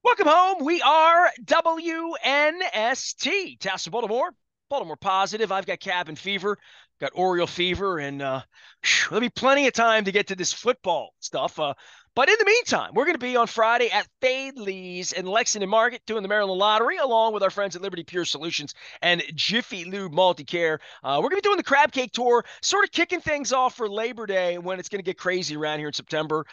Welcome home. We are WNST. Tassel, Baltimore. Baltimore positive. I've got cabin fever, got Oriole fever, and there'll be plenty of time to get to this football stuff. But in the meantime, we're going to be on Friday at Fade Lee's in Lexington Market doing the Maryland Lottery, along with our friends at Liberty Pure Solutions and Jiffy Lube Multicare. We're going to be doing the crab cake tour, sort of kicking things off for Labor Day when it's going to get crazy around here in September.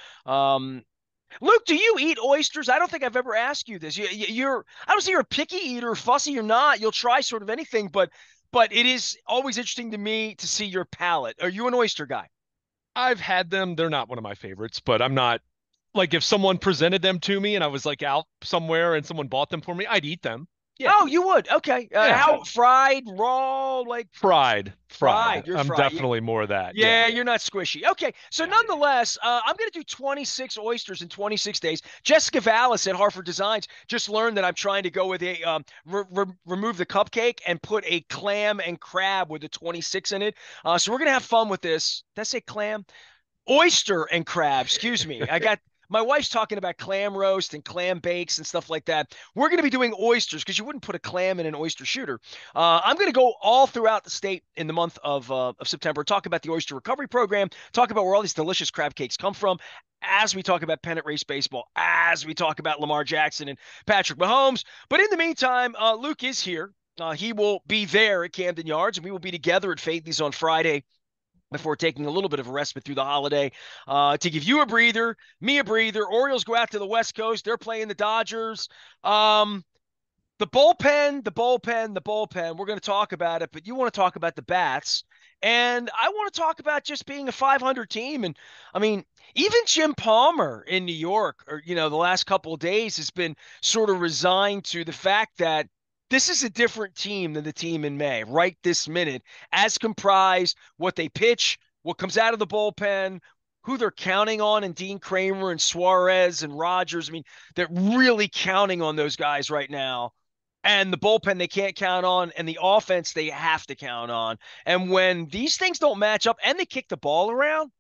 Luke, do you eat oysters? I don't think I've ever asked you this. I don't see you're a picky eater, fussy or not. You'll try sort of anything, but it is always interesting to me to see your palate. Are you an oyster guy? I've had them. They're not one of my favorites, but I'm not like if someone presented them to me and I was like out somewhere and someone bought them for me, I'd eat them. Yeah. Oh, you would. Okay. Yeah. How fried, raw, like Fried. fried? Fried. You're I'm fried. Yeah. definitely more of that. Yeah, Yeah. you're not squishy. Okay, so Yeah. nonetheless, I'm going to do 26 oysters in 26 days. Jessica Vallis at Hartford Designs just learned that I'm trying to go with a remove the cupcake and put a clam and crab with a 26 in it. So we're going to have fun with this. Did I say clam? Oyster and crab. Excuse me. I got my wife's talking about clam roast and clam bakes and stuff like that. We're going to be doing oysters because you wouldn't put a clam in an oyster shooter. I'm going to go all throughout the state in the month of September, talk about the oyster recovery program, talk about where all these delicious crab cakes come from, as we talk about pennant race baseball, as we talk about Lamar Jackson and Patrick Mahomes. But in the meantime, Luke is here. He will be there at Camden Yards, and we will be together at Faithley's on Friday before taking a little bit of a respite through the holiday to give you a breather, me a breather. Orioles go out to the West Coast. They're playing the Dodgers. The bullpen, the bullpen, the bullpen. We're going to talk about it, but you want to talk about the bats. And I want to talk about just being a 500 team. And I mean, even Jim Palmer in New York, or, the last couple of days has been sort of resigned to the fact that this is a different team than the team in May, right this minute, as comprised what they pitch, what comes out of the bullpen, who they're counting on, and Dean Kramer and Suarez and Rogers. I mean, they're really counting on those guys right now, and the bullpen they can't count on, and the offense they have to count on. And when these things don't match up and they kick the ball around,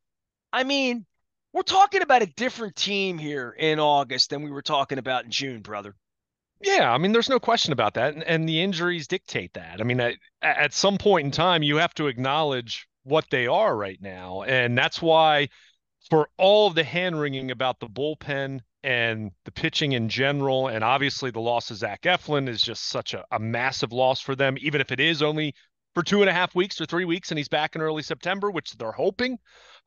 I mean, we're talking about a different team here in August than we were talking about in June, brother. Yeah. I mean, there's no question about that. And the injuries dictate that. I mean, at some point in time, you have to acknowledge what they are right now. And that's why for all of the hand wringing about the bullpen and the pitching in general, and obviously the loss of Zach Eflin is just such a massive loss for them, even if it is only for 2.5 weeks or 3 weeks and he's back in early September, which they're hoping.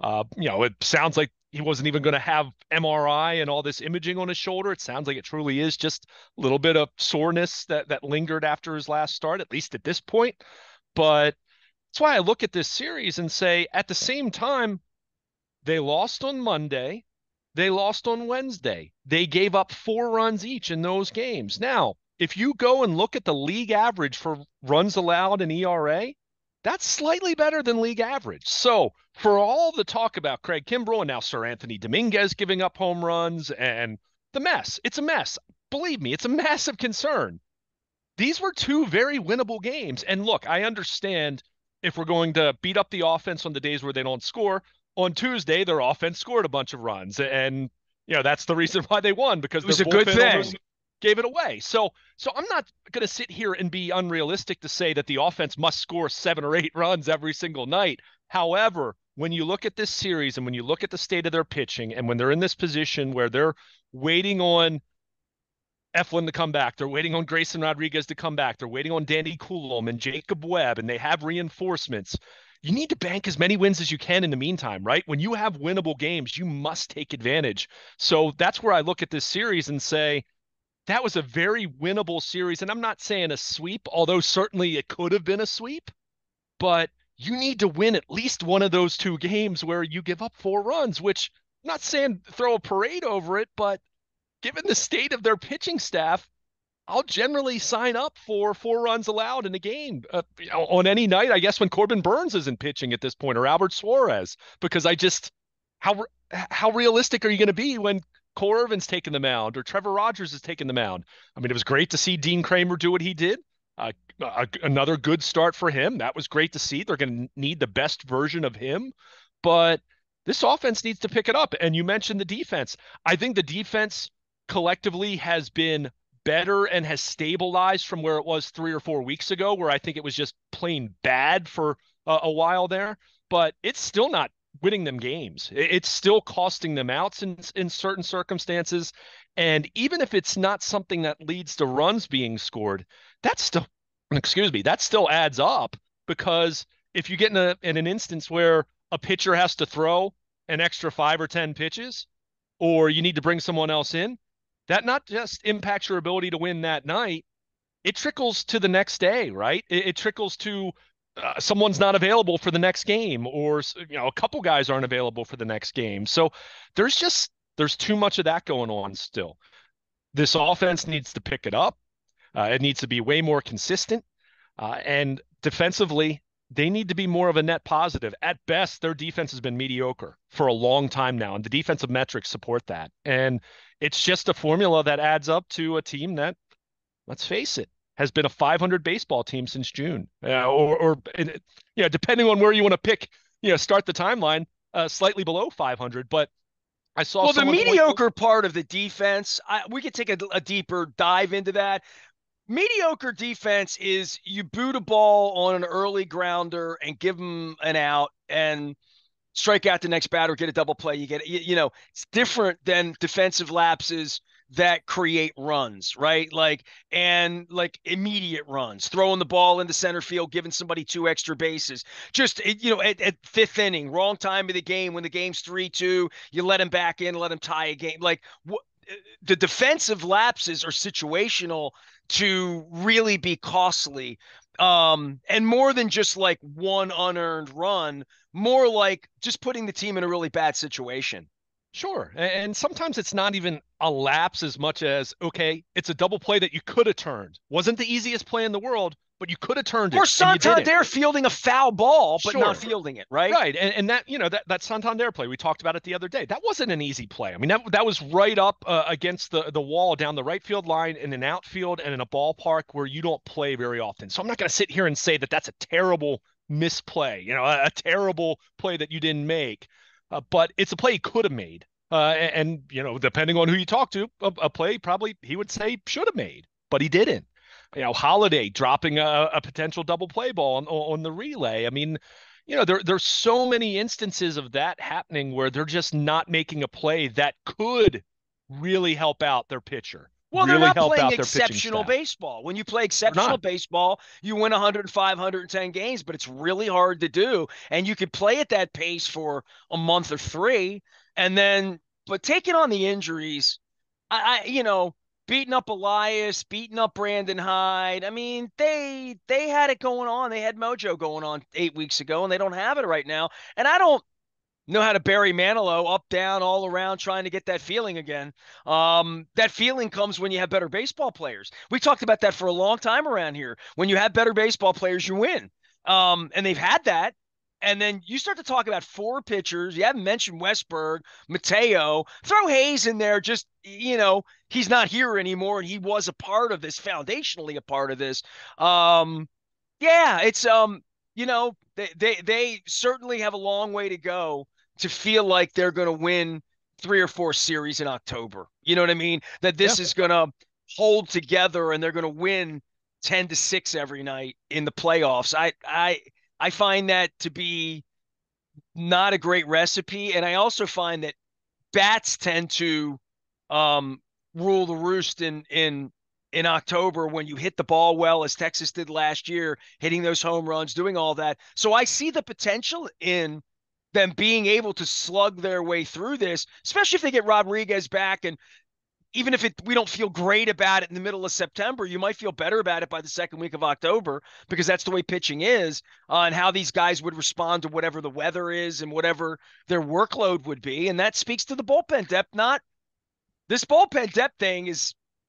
It sounds like he wasn't even going to have MRI and all this imaging on his shoulder. It sounds like it truly is just a little bit of soreness that lingered after his last start, at least at this point. But that's why I look at this series and say, at the same time, they lost on Monday. They lost on Wednesday. They gave up 4 runs each in those games. Now, if you go and look at the league average for runs allowed in ERA, that's slightly better than league average. So, for all the talk about Craig Kimbrell and now Sir Anthony Dominguez giving up home runs and the mess, it's a mess. Believe me, it's a massive concern. These were two very winnable games. And look, I understand if we're going to beat up the offense on the days where they don't score, on Tuesday, their offense scored a bunch of runs. And, that's the reason why they won, because It their was a good bullpen thing. almost gave it away. So I'm not going to sit here and be unrealistic to say that the offense must score 7 or 8 runs every single night. However, when you look at this series and when you look at the state of their pitching and when they're in this position where they're waiting on Eflin to come back. They're waiting on Grayson Rodriguez to come back. They're waiting on Danny Coulomb and Jacob Webb, and they have reinforcements. You need to bank as many wins as you can in the meantime, right? When you have winnable games, you must take advantage. So that's where I look at this series and say, that was a very winnable series. And I'm not saying a sweep, although certainly it could have been a sweep, but you need to win at least one of those 2 games where you give up 4 runs, which I'm not saying throw a parade over it, but given the state of their pitching staff, I'll generally sign up for 4 runs allowed in a game on any night. I guess when Corbin Burns isn't pitching at this point, or Albert Suarez, because I just how realistic are you going to be when Cole Irvin's taking the mound or Trevor Rogers is taking the mound? I mean, it was great to see Dean Kramer do what he did. Another good start for him. That was great to see. They're going to need the best version of him, but this offense needs to pick it up. And you mentioned the defense. I think the defense collectively has been better and has stabilized from where it was 3 or 4 weeks ago, where I think it was just plain bad for a while there. But it's still not winning them games. It's still costing them outs in certain circumstances. And even if it's not something that leads to runs being scored, that's still, excuse me, that still adds up, because if you get in an instance where a pitcher has to throw an extra 5 or 10 pitches, or you need to bring someone else in, that not just impacts your ability to win that night, it trickles to the next day, right? It trickles to someone's not available for the next game, or a couple guys aren't available for the next game. So there's too much of that going on still. This offense needs to pick it up. It needs to be way more consistent. And defensively, they need to be more of a net positive. At best, their defense has been mediocre for a long time now, and the defensive metrics support that. And it's just a formula that adds up to a team that, let's face it, has been a 500 baseball team since June, depending on where you want to pick, start the timeline, slightly below 500. But I saw well, the someone mediocre part of the defense, we could take a deeper dive into that. Mediocre defense is you boot a ball on an early grounder and give them an out and strike out the next batter, get a double play. You get, it's different than defensive lapses that create runs, right? And immediate runs, throwing the ball into center field, giving somebody 2 extra bases. Just, at fifth inning, wrong time of the game, when the game's 3-2, you let him back in, let him tie a game. The defensive lapses are situational to really be costly. And more than just like one unearned run, more like just putting the team in a really bad situation. Sure. And sometimes it's not even a lapse as much as, okay, it's a double play that you could have turned. Wasn't the easiest play in the world, but you could have turned it. Or Santander fielding a foul ball, but not fielding it, right? Right. And that, that Santander play, we talked about it the other day. That wasn't an easy play. I mean, that was right up against the wall down the right field line in an outfield and in a ballpark where you don't play very often. So I'm not going to sit here and say that that's a terrible misplay, a terrible play that you didn't make. But it's a play he could have made. Depending on who you talk to, a play probably he would say should have made, but he didn't. Holiday dropping a potential double play ball on the relay. I mean, there's so many instances of that happening where they're just not making a play that could really help out their pitcher. Well, really they're not playing exceptional baseball. When you play exceptional baseball, you win 105, 110 games, but it's really hard to do. And you could play at that pace for a month or 3, and then, but taking on the injuries, beating up Elias, beating up Brandon Hyde. I mean, they had it going on. They had mojo going on 8 weeks ago, and they don't have it right now. And I don't know how to Barry Manilow up, down, all around, trying to get that feeling again. That feeling comes when you have better baseball players. We talked about that for a long time around here. When you have better baseball players, you win. And they've had that. And then you start to talk about 4 pitchers. You haven't mentioned Westberg, Mateo. Throw Hayes in there. Just, he's not here anymore, and he was a part of this, foundationally a part of this. It's they certainly have a long way to go to feel like they're going to win 3 or 4 series in October. You know what I mean? That this is going to hold together and they're going to win 10-6 every night in the playoffs. I find that to be not a great recipe. And I also find that bats tend to rule the roost in October when you hit the ball well, as Texas did last year, hitting those home runs, doing all that. So I see the potential in them being able to slug their way through this, especially if they get Rodriguez back. And even if we don't feel great about it in the middle of September, you might feel better about it by the second week of October, because that's the way pitching is, and how these guys would respond to whatever the weather is and whatever their workload would be. And that speaks to the bullpen depth. This bullpen depth thing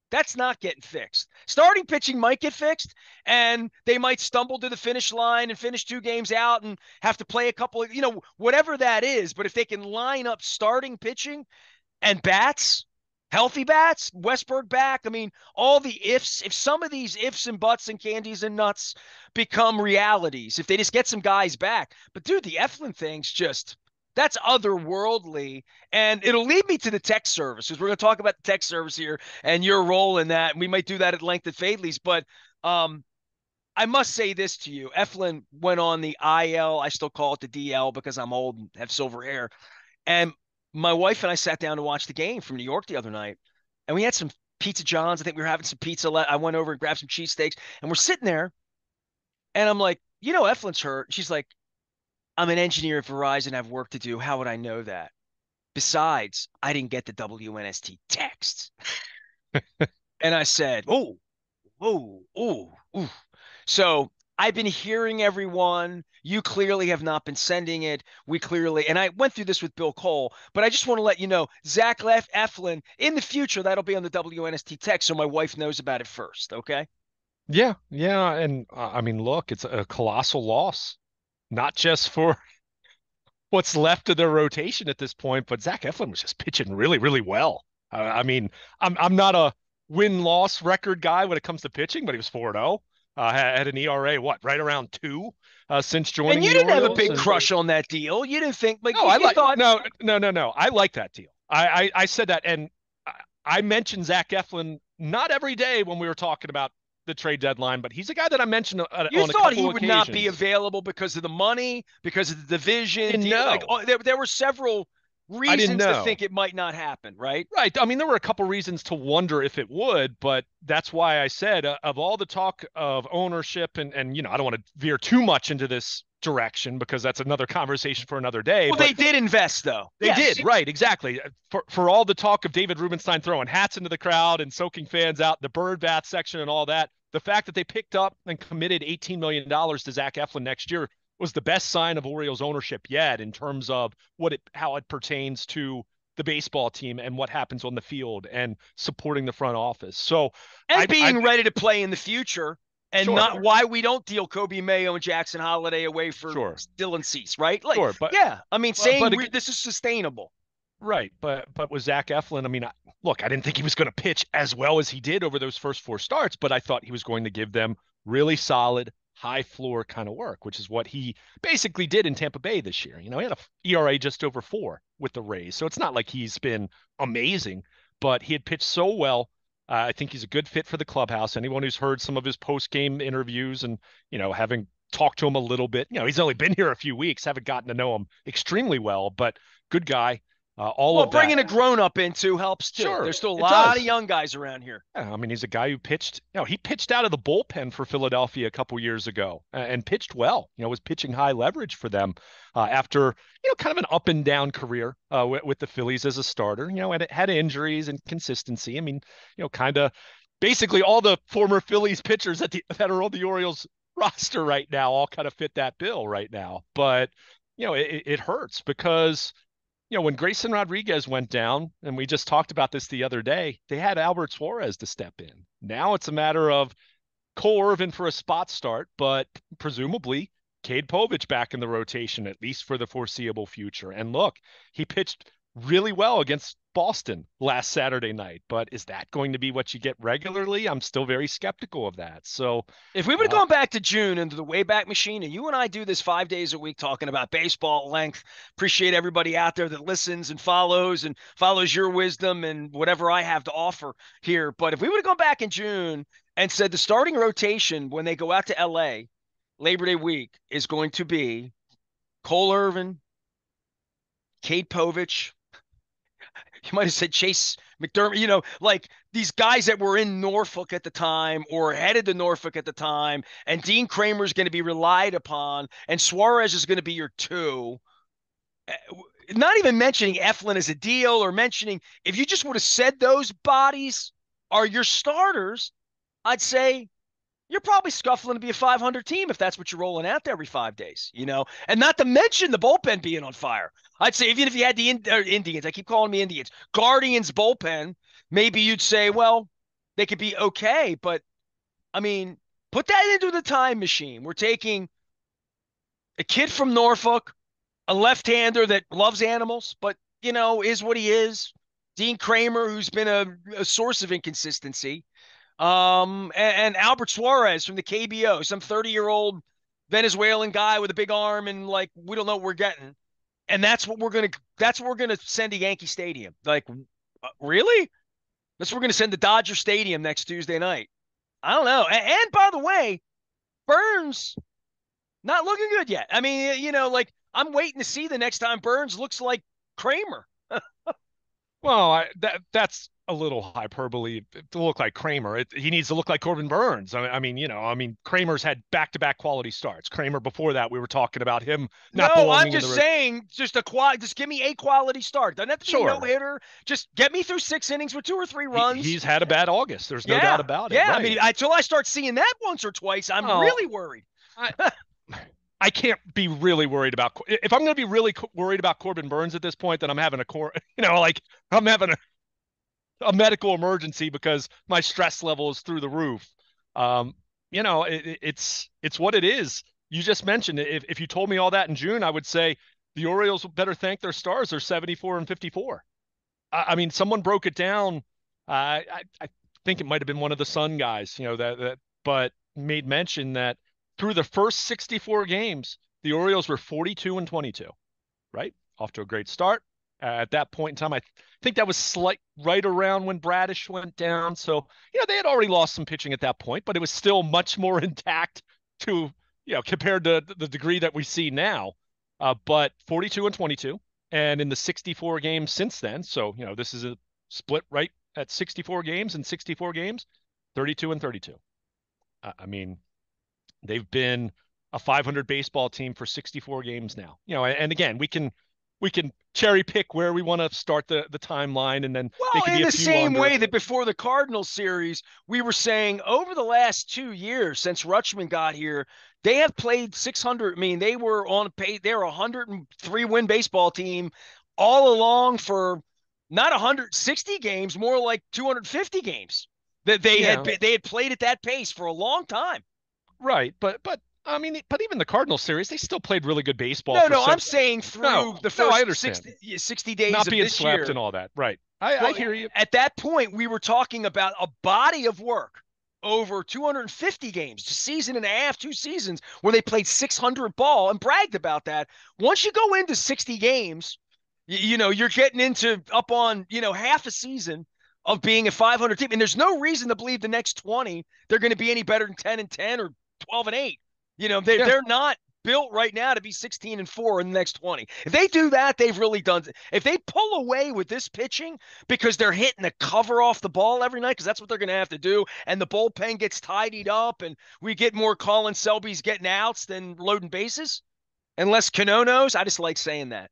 that's not getting fixed. Starting pitching might get fixed, and they might stumble to the finish line and finish 2 games out and have to play a couple of, whatever that is. But if they can line up starting pitching and bats, healthy bats, Westberg back, I mean, all the ifs, if some of these ifs and buts and candies and nuts become realities, if they just get some guys back. But dude, the Eflin thing's just, That's otherworldly. And it'll lead me to the tech service because we're going to talk about the tech service here and your role in that. And we might do that at length at Fadley's. But I must say this to you. Eflin went on the IL. I still call it the DL because I'm old and have silver hair. And my wife and I sat down to watch the game from New York the other night. And we had some Pizza John's. I think we were having some pizza. I went over and grabbed some cheesesteaks. And we're sitting there. And I'm like, Eflin's hurt. She's like, I'm an engineer at Verizon. I have work to do. How would I know that? Besides, I didn't get the WNST text. And I said, oh, oh, oh, oh. So I've been hearing everyone. You clearly have not been sending it. We clearly, and I went through this with Bill Cole, but I just want to let you know, Zach Eflin, in the future, that'll be on the WNST text, so my wife knows about it first, okay? Yeah, yeah, and I mean, look, it's a colossal loss, not just for what's left of their rotation at this point, but Zach Eflin was just pitching really, really well. I mean, I'm not a win-loss record guy when it comes to pitching, but he was 4-0. Had an ERA, what, right around 2 since And joining you the didn't have a Orioles. big And crush on that deal. You didn't think like no, you thought. no, no, no, no. I like that deal. I said that, and I mentioned Zach Eflin not every day when we were talking about the trade deadline, but he's a guy that I mentioned You on a thought he couple would not be occasions. available because of the money, because of the I division. didn't know. There were several I didn't reasons to know. think it might not happen, right? Right. I mean, there were a couple reasons to wonder if it would, but that's why I said of all the talk of ownership and I don't want to veer too much into this direction because that's another conversation for another day, Well, but they did invest, though. they Yes. did, right, exactly. For all the talk of David Rubenstein throwing hats into the crowd and soaking fans out, the bird bath section and all that, the fact that they picked up and committed $18 million to Zach Eflin next year was the best sign of Orioles ownership yet in terms of how it pertains to the baseball team and what happens on the field and supporting the front office. So And I being ready to play in the future and sure, not why we don't deal Kobe Mayo and Jackson Holiday away for sure, Dylan Cease, right? Like, sure, yeah, I mean, but saying this is sustainable. right, but with Zach Eflin, I mean, look, I didn't think he was going to pitch as well as he did over those first 4 starts, but I thought he was going to give them really solid, high floor kind of work, which is what he basically did in Tampa Bay this year. He had a ERA just over 4 with the Rays, so it's not like he's been amazing, but he had pitched so well. I think he's a good fit for the clubhouse. Anyone who's heard some of his post-game interviews and having talked to him a little bit, he's only been here a few weeks, haven't gotten to know him extremely well, but good guy. All Well, of that. bringing a grown up into helps too. Sure, There's still a it lot of does. young guys around here. Yeah, I mean, he's a guy who pitched, he pitched out of the bullpen for Philadelphia a couple years ago and pitched well, was pitching high leverage for them after, kind of an up and down career with the Phillies as a starter, and it had injuries and consistency. I mean, kind of basically all the former Phillies pitchers that are on the Orioles roster right now all kind of fit that bill right now. But, it hurts because when Grayson Rodriguez went down, and we just talked about this the other day, they had Albert Suarez to step in. Now it's a matter of Cole Irvin for a spot start, but presumably Cade Povich back in the rotation, at least for the foreseeable future. And look, he pitched really well against Boston last Saturday night, but is that going to be what you get regularly? I'm still very skeptical of that. So If we would have gone back to June into the Wayback Machine, and you and I do this 5 days a week talking about baseball at length, appreciate everybody out there that listens and follows your wisdom and whatever I have to offer here. But if we would have gone back in June and said the starting rotation when they go out to LA Labor Day week is going to be Cole Irvin, Cade Povich, you might have said Chase McDermott, like these guys that were in Norfolk at the time or headed to Norfolk at the time, and Dean Kramer is going to be relied upon, and Suarez is going to be your 2. Not even mentioning Eflin as a deal or mentioning, if you just would have said those bodies are your starters, I'd say you're probably scuffling to be a 500 team if that's what you're rolling out there every 5 days, and not to mention the bullpen being on fire. I'd say even if you had the Indians, I keep calling me Indians, Guardians bullpen, maybe you'd say, well, they could be okay. But I mean, put that into the time machine. We're taking a kid from Norfolk, a left-hander that loves animals, but, is what he is. Dean Kramer, who's been a source of inconsistency. And Albert Suarez from the KBO, some 30-year-old Venezuelan guy with a big arm, and like we don't know what we're getting. And that's what we're gonna send to Yankee Stadium. Like, really? That's what we're gonna send to Dodger Stadium next Tuesday night. I don't know. And by the way, Burns not looking good yet. I mean, like I'm waiting to see the next time Burns looks like Kramer. Well, that's a little hyperbole to look like Kramer. He needs to look like Corbin Burns. I mean, Kramer's had back-to-back quality starts. Kramer before that, we were talking about him not No, I'm belonging in the just saying, just give me a quality start. Doesn't have to be a no Sure. hitter. Just get me through 6 innings with 2 or 3 runs. He's had a bad August. There's no doubt Yeah, about it. yeah. I Right. mean, until I start seeing that once or twice, I'm Well, really worried. I I can't be really worried about if I'm going to be really worried about Corbin Burns at this point, then I'm having like I'm having a medical emergency because my stress level is through the roof. Um, it's what it is. You just mentioned it. If you told me all that in June, I would say the Orioles better thank their stars. They're 74 and 54. I mean, someone broke it down. I think it might have been one of the Sun guys, but made mention that through the first 64 games, the Orioles were 42 and 22, right? Off to a great start. At that point in time, I think that was right around when Bradish went down. So, they had already lost some pitching at that point, but it was still much more intact to, compared to the degree that we see now. But 42 and 22. And in the 64 games since then, so, this is a split right at 64 games and 64 games, 32 and 32. I mean, they've been a 500 baseball team for 64 games now. And again, we can cherry pick where we want to start the timeline, and then they Well, could in be a the few same under. way that before the Cardinals series, we were saying over the last 2 years since Rutschman got here, they have played 600. I mean, they were on pace. They're a 103 win baseball team all along for not 160 games, more like 250 games. That Yeah, they had played at that pace for a long time. right. But I mean, but even the Cardinals series, they still played really good baseball No, for no, I'm seven. saying No, through the no, I first understand. 60 days Not of being this swept and year. all that. Right. I Well, hear you. at that point, we were talking about a body of work over 250 games, a season and a half, 2 seasons, where they played 600 ball and bragged about that. Once you go into 60 games, you're getting into up on, half a season of being a 500 team. And there's no reason to believe the next 20, they're going to be any better than 10 and 10 or 12 and 8. Yeah. They're not built right now to be 16 and 4 in the next 20. If they do that, they've really done. If they pull away with this pitching because they're hitting the cover off the ball every night, because that's what they're going to have to do, and the bullpen gets tidied up, and we get more Colin Selby's getting outs than loading bases, unless Cano knows. I just like saying that.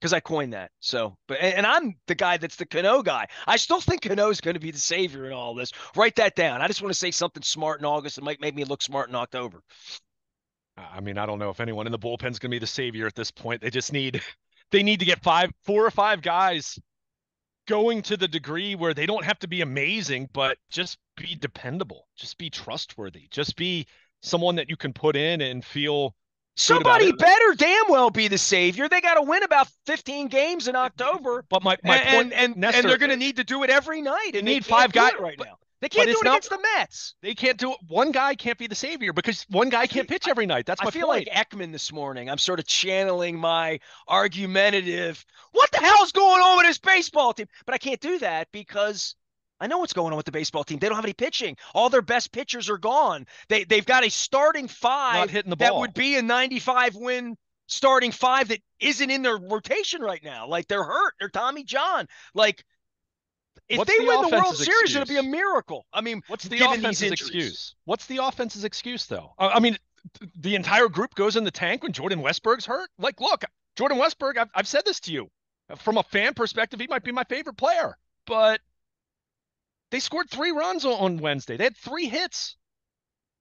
Because I coined that. So, and I'm the guy that's the Cano guy. I still think Cano is going to be the savior in all this. Write that down. I just want to say something smart in August that might make me look smart in October. I mean, I don't know if anyone in the bullpen's going to be the savior at this point. They need to get 4 or 5 guys going to the degree where they don't have to be amazing, but just be dependable, just be trustworthy, just be someone that you can put in and feel good about Somebody it. better damn well be the savior. They got to win about 15 games in October, But my point, and they're Nestor, going to need to do it every night, you and they need can't five do guys, it right but now. They but can't do it's it not. against the Mets. They can't do it. One guy can't be the savior because one guy can't pitch every night. That's I my feel like point. Ekman this morning. I'm sort of channeling my argumentative, what the hell's going on with this baseball team? But I can't do that because I know what's going on with the baseball team. They don't have any pitching. All their best pitchers are gone. They've got a starting Not five hitting the that would ball. be a 95 win starting five that isn't in their rotation right now. Like they're hurt. They're Tommy John. Like if What's they the win the World offense's Series, it'll be a excuse? miracle. I mean, What's the given these offense's injuries. excuse? What's the offense's excuse, though? I mean, the entire group goes in the tank when Jordan Westberg's hurt. Like, look, Jordan Westberg, I've said this to you. From a fan perspective, he might be my favorite player. But they scored 3 runs on Wednesday. They had 3 hits.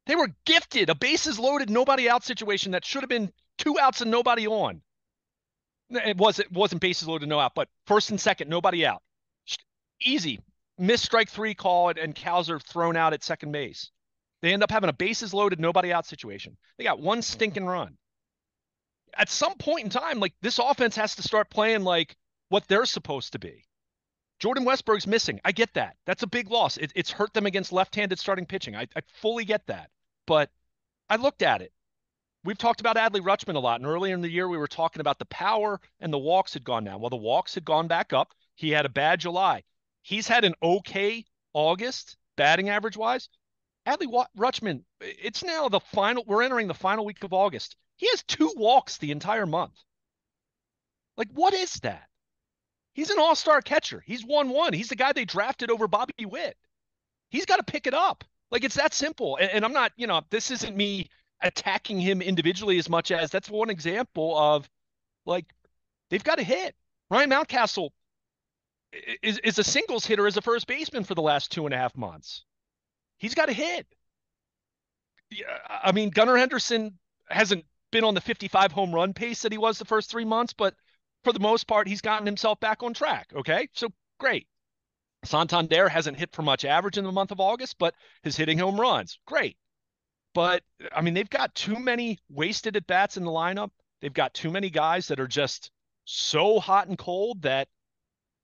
They were gifted a bases loaded, nobody out situation that should have been 2 outs and nobody on. It wasn't bases loaded, no out, but first and second, nobody out. Easy. Missed strike 3 call, and Cowser thrown out at second base. They end up having a bases loaded, nobody out situation. They got 1 stinking run. At some point in time, like this offense has to start playing like what they're supposed to be. Jordan Westberg's missing. I get that. That's a big loss. It's hurt them against left-handed starting pitching. I fully get that. But I looked at it. we've talked about Adley Rutschman a lot, and earlier in the year we were talking about the power and the walks had gone down. Well, the walks had gone back up. He had a bad July. He's had an okay August batting average wise. Adley Rutschman, it's now the final. We're entering the final week of August. He has 2 walks the entire month. Like, what is that? He's an all-star catcher. He's 1-1. He's the guy they drafted over Bobby Witt. He's got to pick it up. Like, it's that simple. And I'm not, this isn't me attacking him individually as much as that's one example of, like, they've got to hit. Ryan Mountcastle is a singles hitter as a first baseman for the last 2.5 months. He's got to hit. I mean, Gunnar Henderson hasn't been on the 55 home run pace that he was the first 3 months, but for the most part, he's gotten himself back on track. Okay, so great. Santander hasn't hit for much average in the month of August, but is hitting home runs. Great. But I mean, they've got too many wasted at bats in the lineup. They've got too many guys that are just so hot and cold that,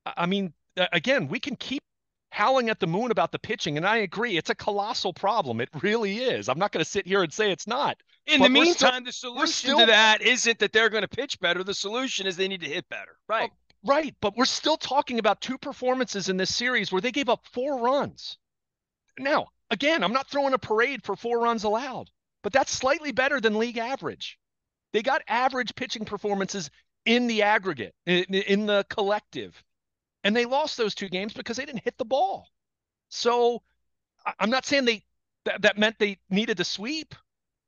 I mean, again, we can keep howling at the moon about the pitching, and I agree, it's a colossal problem. It really is. I'm not going to sit here and say it's not. In the meantime, the solution to that isn't that they're going to pitch better. The solution is they need to hit better. Right. Right. But we're still talking about 2 performances in this series where they gave up 4 runs. Now, again, I'm not throwing a parade for 4 runs allowed, but that's slightly better than league average. They got average pitching performances in the aggregate, in the collective. And they lost those 2 games because they didn't hit the ball. So I'm not saying that meant they needed to sweep,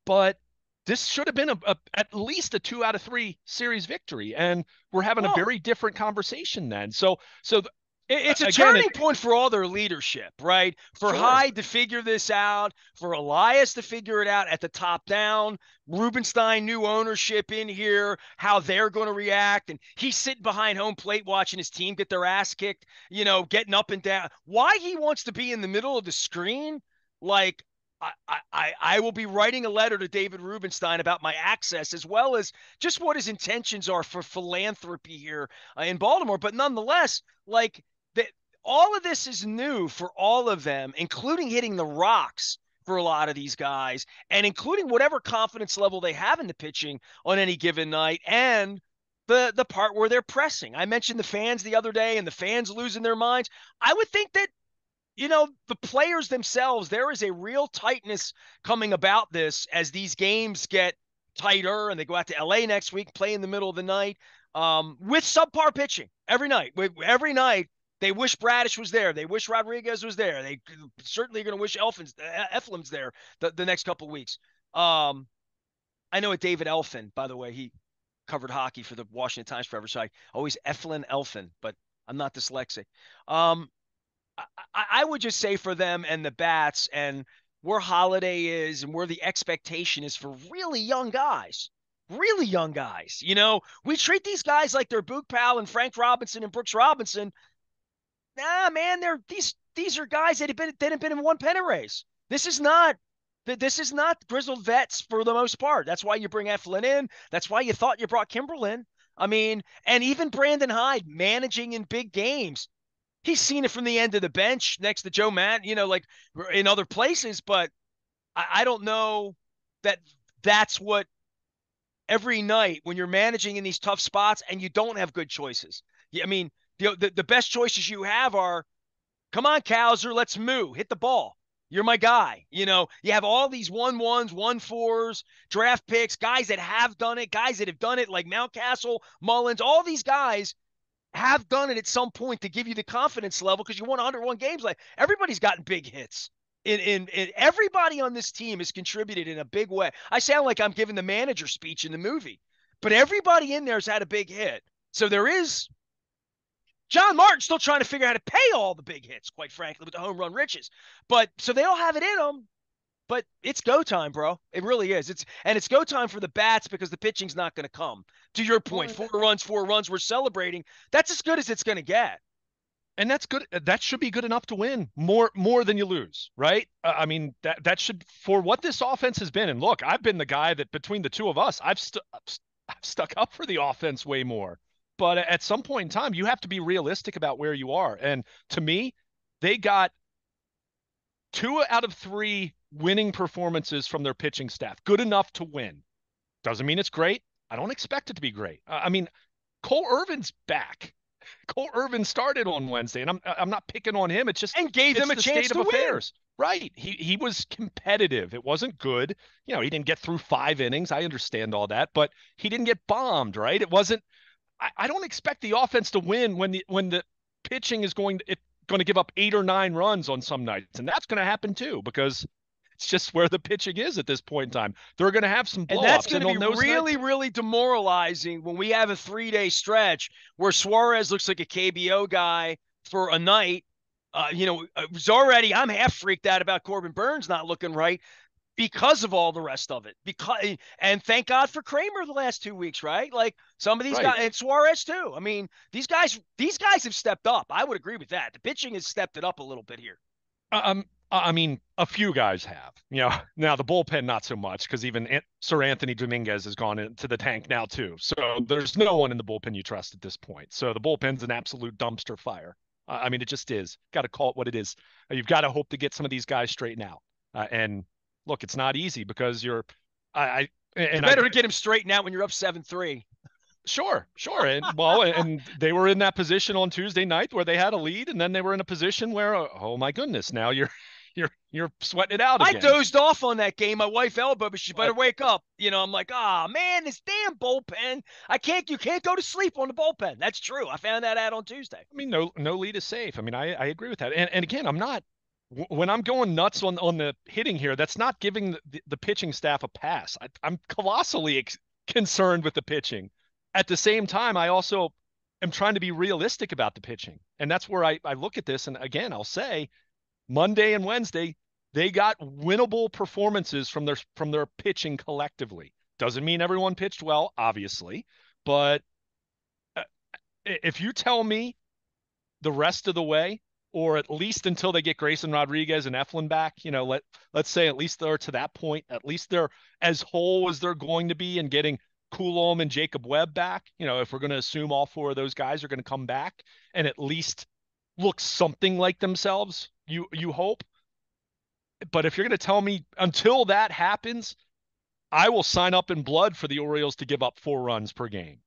but this should have been at least a 2 out of 3 series victory, and we're having a very different conversation then. So it's a turning point for all their leadership, right? For Hyde to figure this out, for Elias to figure it out at the top down, Rubenstein, new ownership in here, how they're going to react, and he's sitting behind home plate watching his team get their ass kicked, getting up and down. Why he wants to be in the middle of the screen, like, I will be writing a letter to David Rubenstein about my access, as well as just what his intentions are for philanthropy here in Baltimore. But nonetheless, like, all of this is new for all of them, including hitting the rocks for a lot of these guys, and including whatever confidence level they have in the pitching on any given night, and the part where they're pressing. I mentioned the fans the other day and the fans losing their minds. I would think that the players themselves, there is a real tightness coming about this as these games get tighter and they go out to LA next week, play in the middle of the night with subpar pitching every night. Every night, they wish Bradish was there. They wish Rodriguez was there. They certainly are going to wish Eflin's there the next couple of weeks. I know a David Elfin, by the way, he covered hockey for the Washington Times forever, so I always Elfin, but I'm not dyslexic. I would just say for them and the bats and where Holiday is and where the expectation is for really young guys. We treat these guys like they're Boog Powell and Frank Robinson and Brooks Robinson. Nah, man, these are guys that have been in one pennant race. This is not grizzled vets for the most part. That's why you bring Eflin in. That's why you thought you brought Kimbrel in. I mean, and even Brandon Hyde managing in big games. He's seen it from the end of the bench next to Joe Matt, like in other places, but I don't know that's what every night when you're managing in these tough spots and you don't have good choices. I mean, the best choices you have are, come on, Cowser, let's move, hit the ball. You're my guy. You have all these 1-1s, 1-4s, draft picks, guys that have done it, guys that have done it like Mountcastle, Mullins, all these guys have done it at some point to give you the confidence level because you won 101 games. Like, everybody's gotten big hits. In everybody on this team has contributed in a big way. I sound like I'm giving the manager speech in the movie, but everybody in there has had a big hit. So there is John Martin still trying to figure out how to pay all the big hits, quite frankly, with the home run riches. But so they all have it in them. But it's go time, bro. It really is. It's go time for the bats because the pitching's not going to come. To your point, 4 runs, we're celebrating. That's as good as it's going to get. And that's good. That should be good enough to win more than you lose, right? I mean, that should, for what this offense has been. And look, I've been the guy that between the two of us, I've stuck up for the offense way more. But at some point in time, you have to be realistic about where you are. And to me, they got 2 out of 3 winning performances from their pitching staff, good enough to win. Doesn't mean it's great. I don't expect it to be great. I mean, Cole Irvin's back. Cole Irvin started on Wednesday, and I'm not picking on him. It's just and gave them it's a the chance state of to win. affairs. Right. He was competitive. It wasn't good. He didn't get through 5 innings. I understand all that, but he didn't get bombed, right? It wasn't I don't expect the offense to win when the pitching is going to give up 8 or 9 runs on some nights. And that's going to happen too, because it's just where the pitching is at this point in time. They're going to have some And that's blowups. going And to be on those really, nights, really demoralizing when we have a 3-day stretch where Suarez looks like a KBO guy for a night. It was already, I'm half freaked out about Corbin Burns not looking right because of all the rest of it. And thank God for Kramer the last 2 weeks, right? Like some of these right. guys, and Suarez too. I mean, these guys have stepped up. I would agree with that. The pitching has stepped it up a little bit here. I mean, a few guys have. Now the bullpen not so much, because even Sir Anthony Dominguez has gone into the tank now too. So there's no one in the bullpen you trust at this point. So the bullpen's an absolute dumpster fire. I mean, it just is. Got to call it what it is. You've got to hope to get some of these guys straightened out. And look, it's not easy because It's and I better to get him straightened out when you're up 7-3. Sure, sure. And they were in that position on Tuesday night where they had a lead, and then they were in a position where, oh my goodness, now you're sweating it out I again. dozed off on that game. My wife elbowed, but she better But wake up. I'm like, man, this damn bullpen. You can't go to sleep on the bullpen. That's true. I found that out on Tuesday. I mean, no lead is safe. I mean, I agree with that. And again, I'm not when I'm going nuts on the hitting here. That's not giving the pitching staff a pass. I'm colossally concerned with the pitching. At the same time, I also am trying to be realistic about the pitching, and that's where I look at this. And again, I'll say Monday and Wednesday, they got winnable performances from their pitching collectively. Doesn't mean everyone pitched well, obviously, but uh, if you tell me the rest of the way, or at least until they get Grayson Rodriguez and Eflin back, let's say at least they're to that point, at least they're as whole as they're going to be, and getting Coulomb and Jacob Webb back. If we're going to assume all four of those guys are going to come back and at least look something like themselves, you hope. But if you're going to tell me until that happens, I will sign up in blood for the Orioles to give up 4 runs per game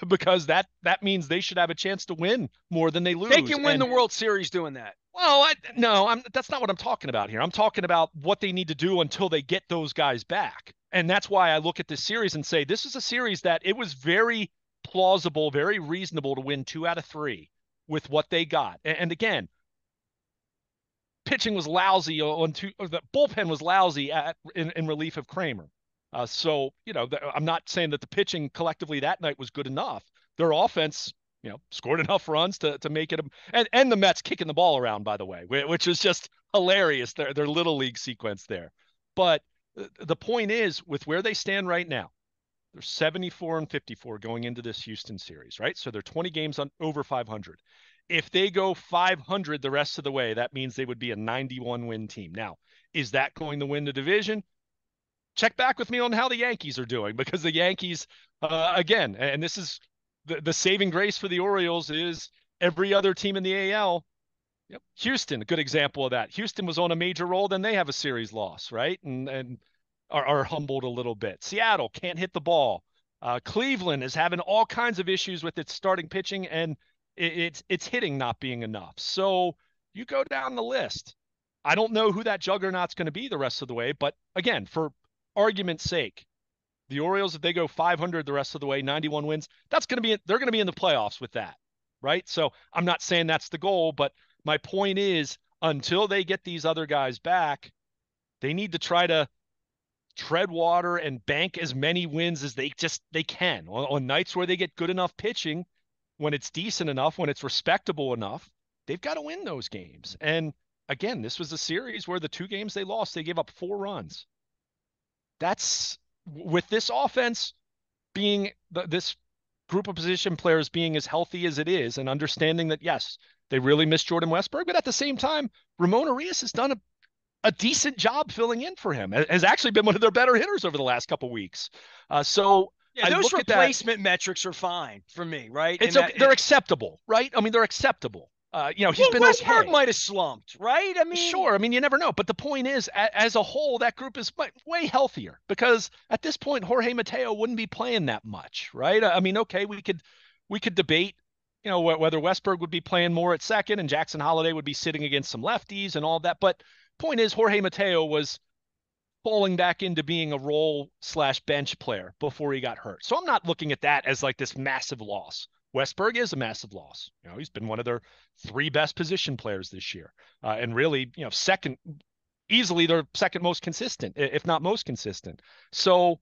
because that means they should have a chance to win more than they They lose. can win the World Series doing that. Well, no, that's not what I'm talking about here. I'm talking about what they need to do until they get those guys back. And that's why I look at this series and say this is a series that it was very plausible, very reasonable to win 2 out of 3 with what they got. And again, pitching was lousy on two. The bullpen was lousy in relief of Kramer. I'm not saying that the pitching collectively that night was good enough. Their offense, scored enough runs to make it. And the Mets kicking the ball around, by the way, which was just hilarious. Their little league sequence there. But the point is, with where they stand right now, they're 74-54 going into this Houston series, right? So they're 20 games on over 500. If they go 500 the rest of the way, that means they would be a 91 win team. Now, is that going to win the division? Check back with me on how the Yankees are doing, because the Yankees, again, and this is the saving grace for the Orioles, is every other team in the AL. Yep. Houston, a good example of that. Houston was on a major roll, then they have a series loss, right? And are humbled a little bit. Seattle can't hit the ball. Cleveland is having all kinds of issues with its starting pitching, and it's hitting not being enough. So you go down the list. I don't know who that juggernaut's going to be the rest of the way, but again, for argument's sake, the Orioles, if they go 500 the rest of the way, 91 wins, they're going to be in the playoffs with that, right? So I'm not saying that's the goal, but my point is, until they get these other guys back, they need to try to tread water and bank as many wins as they can on nights where they get good enough pitching, when it's decent enough, when it's respectable enough. They've got to win those games. And again, this was a series where the 2 games they lost, they gave up 4 runs. That's with this offense being this group of position players being as healthy as it is, and understanding that, yes, they really miss Jordan Westburg, but at the same time, Ramon Arias has done a decent job filling in for him, has actually been one of their better hitters over the last couple weeks. So Yeah, I those look at that. replacement metrics are fine for me, right? They're acceptable, right? I mean, they're acceptable. He's Well, been Westberg okay. might have slumped, right? I mean, Sure. I mean, you never know. But the point is, as a whole, that group is way healthier because at this point, Jorge Mateo wouldn't be playing that much, right? I mean, okay, we could debate, whether Westberg would be playing more at second and Jackson Holliday would be sitting against some lefties and all that. But point is, Jorge Mateo was falling back into being a role slash bench player before he got hurt. So I'm not looking at that as like this massive loss. Westberg is a massive loss. He's been one of their three best position players this year, and really, second, easily their second most consistent, if not most consistent. So,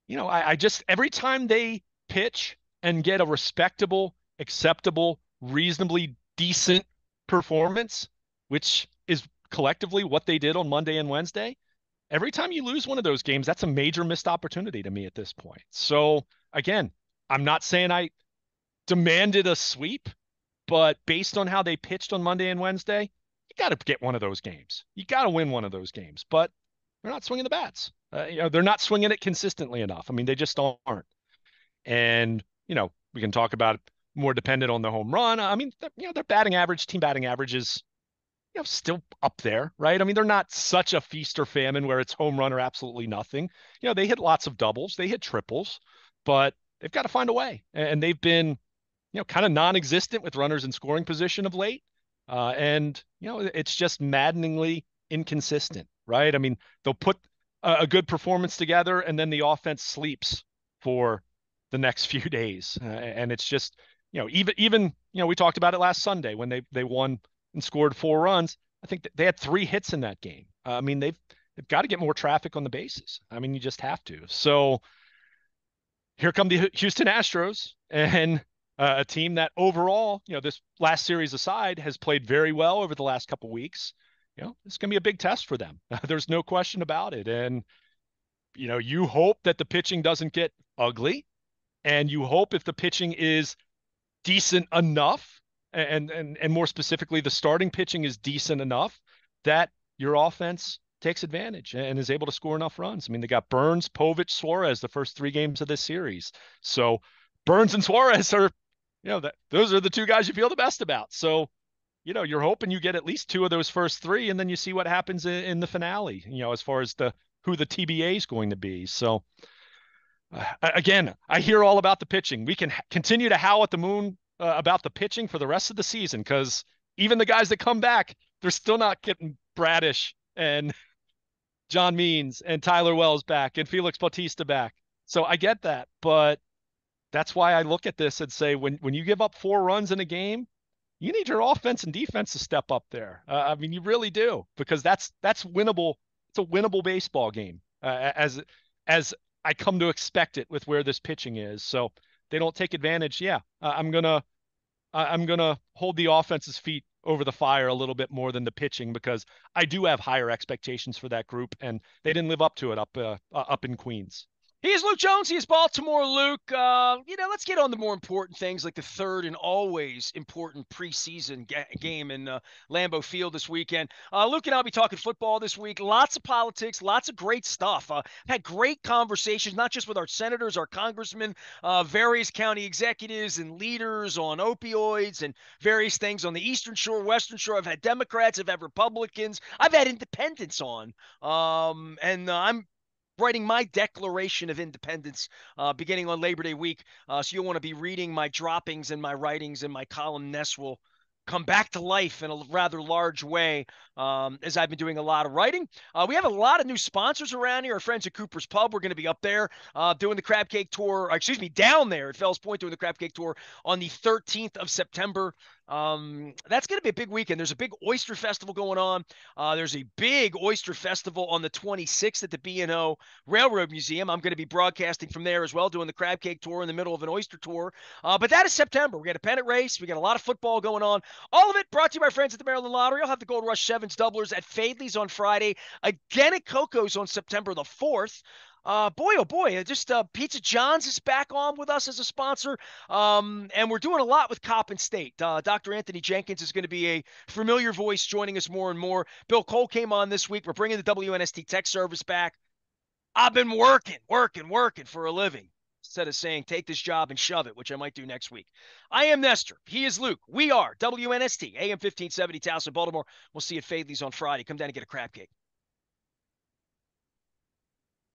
I just every time they pitch and get a respectable, acceptable, reasonably decent performance, which is collectively what they did on Monday and Wednesday, every time you lose one of those games, that's a major missed opportunity to me at this point. So again, I'm not saying I demanded a sweep, but based on how they pitched on Monday and Wednesday, you got to get one of those games. You got to win one of those games, but they're not swinging the bats. They're not swinging it consistently enough. I mean, they just aren't. And, we can talk about more dependent on the home run. I mean, their batting average, team batting average is still up there, right? I mean, they're not such a feast or famine where it's home run or absolutely nothing. They hit lots of doubles, they hit triples, but they've got to find a way. And they've been, kind of non-existent with runners in scoring position of late. And, it's just maddeningly inconsistent, right? I mean, they'll put a good performance together and then the offense sleeps for the next few days. And it's just, even, we talked about it last Sunday when they won and scored 4 runs. I think they had 3 hits in that game. I mean, they've got to get more traffic on the bases. I mean, you just have to. So here come the Houston Astros and a team that overall, this last series aside, has played very well over the last couple of weeks. It's going to be a big test for them. There's no question about it. And, you hope that the pitching doesn't get ugly, and you hope if the pitching is decent enough, and more specifically, the starting pitching is decent enough that your offense takes advantage and is able to score enough runs. I mean, they got Burns, Povich, Suarez the first 3 games of this series. So Burns and Suarez are, those are the two guys you feel the best about. So, you're hoping you get at least 2 of those first 3, and then you see what happens in the finale, as far as who the TBA is going to be. So again, I hear all about the pitching. We can continue to howl at the moon about the pitching for the rest of the season because even the guys that come back, they're still not getting Bradish and John Means and Tyler Wells back and Felix Bautista back. So I get that, but that's why I look at this and say when you give up 4 runs in a game, you need your offense and defense to step up there. I mean, you really do because that's winnable. It's a winnable baseball game as I come to expect it with where this pitching is. So they don't take advantage. Yeah, I'm gonna hold the offense's feet over the fire a little bit more than the pitching because I do have higher expectations for that group, and they didn't live up to it up in Queens. he is Luke Jones. He is Baltimore Luke. Let's get on the more important things like the third and always important preseason game in Lambeau Field this weekend. Luke and I'll be talking football this week. Lots of politics, lots of great stuff. I've had great conversations, not just with our senators, our congressmen, various county executives and leaders on opioids and various things on the Eastern Shore, Western Shore. I've had Democrats, I've had Republicans, I've had independents on. And I'm writing my Declaration of Independence beginning on Labor Day week. So you'll want to be reading my droppings and my writings, and my columnists will come back to life in a rather large way as I've been doing a lot of writing. We have a lot of new sponsors around here. Our friends at Cooper's Pub, we're going to be up there doing the Crab Cake Tour, down there at Fells Point doing the Crab Cake Tour on the 13th of September. That's going to be a big weekend. There's a big oyster festival going on. There's a big oyster festival on the 26th at the B&O Railroad Museum. I'm going to be broadcasting from there as well, doing the Crab Cake Tour in the middle of an oyster tour. But that is September. We got a pennant race. We got a lot of football going on. All of it brought to you by friends at the Maryland Lottery. I'll have the Gold Rush Sevens doublers at Fadley's on Friday, again at Coco's on September the 4th. Boy, oh boy, just Pizza John's is back on with us as a sponsor. And we're doing a lot with Coppin State. Dr. Anthony Jenkins is going to be a familiar voice joining us more and more. Bill Cole came on this week. We're bringing the WNST tech service back. I've been working for a living instead of saying take this job and shove it, which I might do next week. I am Nestor. He is Luke. We are WNST, AM 1570, Towson, Baltimore. We'll see you at Fadley's on Friday. Come down and get a crab cake.